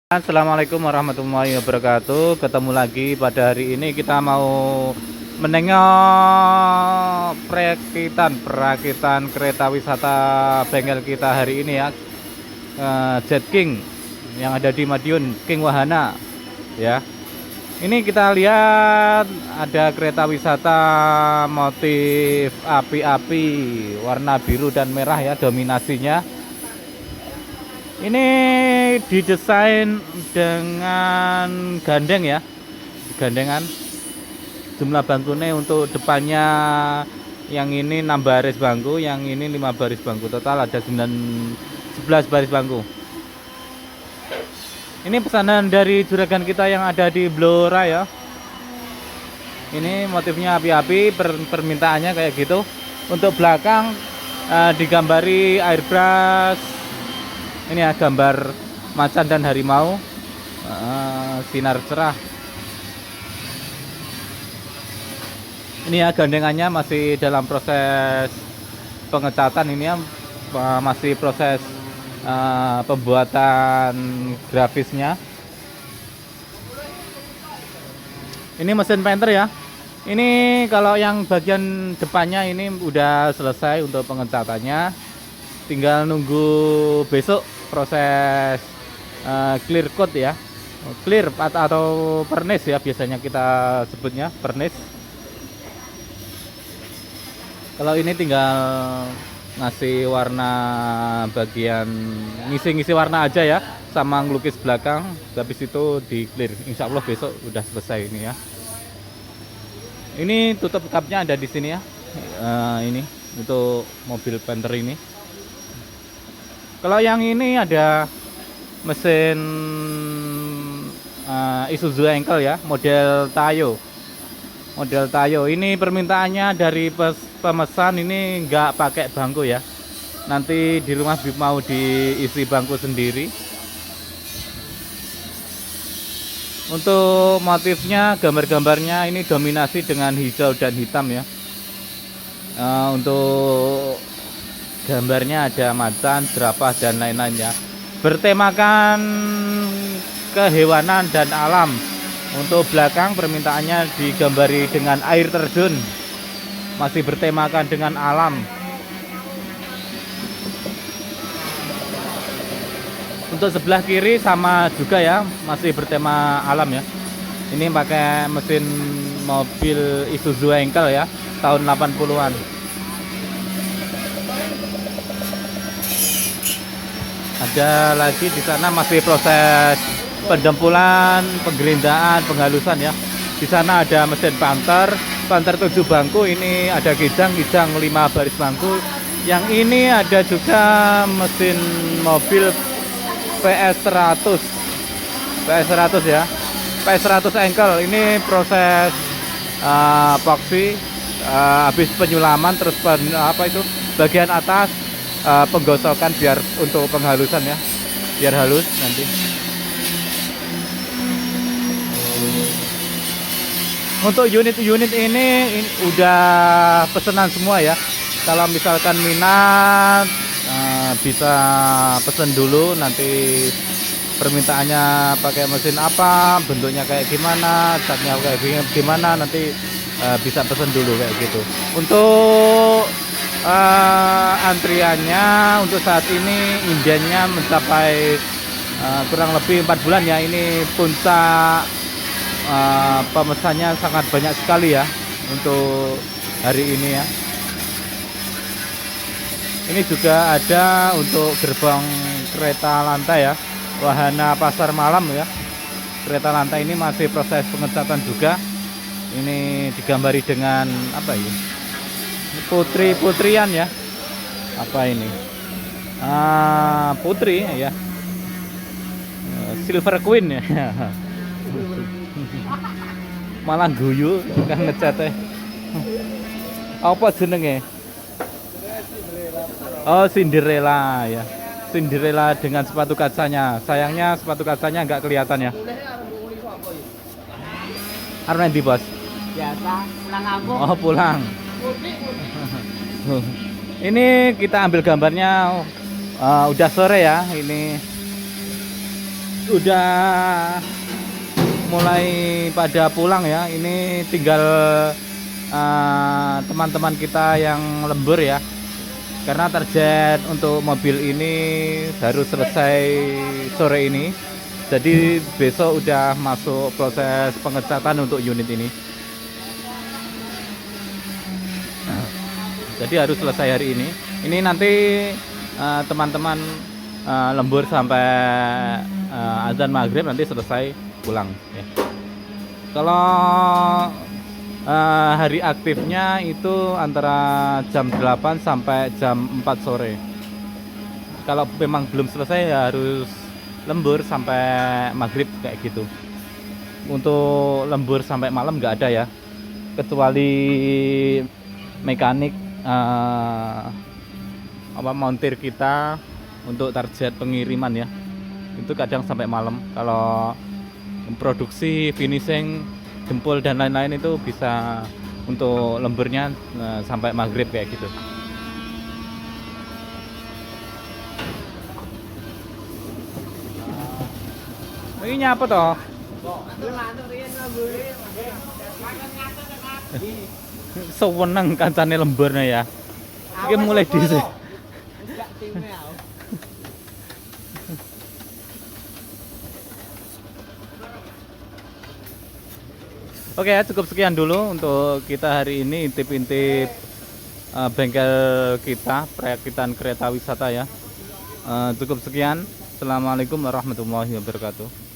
Assalamualaikum warahmatullahi wabarakatuh. Ketemu lagi pada hari ini kita mau menengok perakitan kereta wisata bengkel kita hari ini ya. Jet King yang ada di Madiun, King Wahana ya. Ini kita lihat ada kereta wisata motif api-api warna biru dan merah ya dominasinya. Ini didesain dengan gandeng ya, gandengan. Jumlah bangkunya untuk depannya yang ini 6 baris bangku, yang ini 5 baris bangku. Total ada 11 baris bangku. Ini pesanan dari juragan kita yang ada di Blora ya. Ini motifnya api-api, permintaannya kayak gitu. Untuk belakang digambari airbrush. Ini ya gambar macan dan harimau, sinar cerah. Ini ya gandengannya masih dalam proses pengecatan ini ya, masih proses pembuatan grafisnya. Ini mesin painter ya. Ini kalau yang bagian depannya ini udah selesai untuk pengecatannya. Tinggal nunggu besok proses clear coat ya, clear atau pernis ya biasanya kita sebutnya pernis. Kalau ini tinggal ngasih warna bagian, ngisi-ngisi warna aja ya, sama ngelukis belakang, habis itu di clear. Insya Allah besok udah selesai ini ya. Ini tutup cupnya ada di sini ya. Ini untuk mobil Panther ini. Kalau yang ini ada mesin Isuzu Engkel ya, model Tayo. Model Tayo ini permintaannya dari pemesan ini nggak pakai bangku ya. Nanti di rumah mau diisi bangku sendiri. Untuk motifnya, gambar-gambarnya ini dominasi dengan hijau dan hitam ya. Untuk gambarnya ada macan, jerapah dan lain-lainnya. Bertemakan kehewanan dan alam. Untuk belakang permintaannya digambari dengan air terjun. Masih bertemakan dengan alam. Untuk sebelah kiri sama juga ya, masih bertema alam ya. Ini pakai mesin mobil Isuzu Engkel ya, tahun 80-an. Ada lagi di sana masih proses pendempulan, penggerindaan, penghalusan ya. Di sana ada mesin Panther 7 bangku, ini ada kijang 5 baris bangku. Yang ini ada juga mesin mobil PS100 ya. PS100 Engkel ini proses epoxy, habis penyulaman terus bagian atas penggosokan biar untuk penghalusan ya, biar halus nanti. Untuk unit-unit ini udah pesanan semua ya. Kalau misalkan minat bisa pesen dulu, nanti permintaannya pakai mesin apa, bentuknya kayak gimana, catnya kayak gimana, nanti bisa pesen dulu kayak gitu. Untuk antriannya untuk saat ini indiannya mencapai kurang lebih 4 bulan ya. Ini puncak pemesannya sangat banyak sekali ya untuk hari ini ya. Ini juga ada untuk gerbong kereta lantai ya, Wahana Pasar Malam ya. Kereta lantai ini masih proses pengecatan juga. Ini digambari dengan apa ya, putri-putrian ya, apa ini, putri ya, Silver Queen ya. Malah guyu kan ngecatnya. Apa jenenge? Oh, Cinderella ya. Cinderella dengan sepatu kacanya. Sayangnya sepatu kacanya nggak kelihatan ya. Arep ndi, Bos? Biasa, pulang kampung. Oh, pulang. Ini kita ambil gambarnya udah sore ya. Ini udah mulai pada pulang ya. Ini tinggal teman-teman kita yang lembur ya, karena target untuk mobil ini baru selesai sore ini, jadi besok udah masuk proses pengecatan untuk unit ini. Jadi harus selesai hari ini. Ini nanti teman-teman lembur sampai azan maghrib, nanti selesai pulang ya. Kalau hari aktifnya itu antara jam 8 sampai jam 4 sore. Kalau memang belum selesai ya harus lembur sampai maghrib kayak gitu. Untuk lembur sampai malam nggak ada ya, kecuali mekanik montir kita untuk target pengiriman ya, itu kadang sampai malam. Kalau produksi, finishing, jempol dan lain-lain itu bisa untuk lemburnya sampai maghrib kayak gitu. Ini apa toh? Sewenang kancane lemburnya ya. Iki mulai dhisik. Oke ya, cukup sekian dulu untuk kita hari ini, intip-intip bengkel kita, perakitan kereta wisata ya. Cukup sekian. Assalamualaikum warahmatullahi wabarakatuh.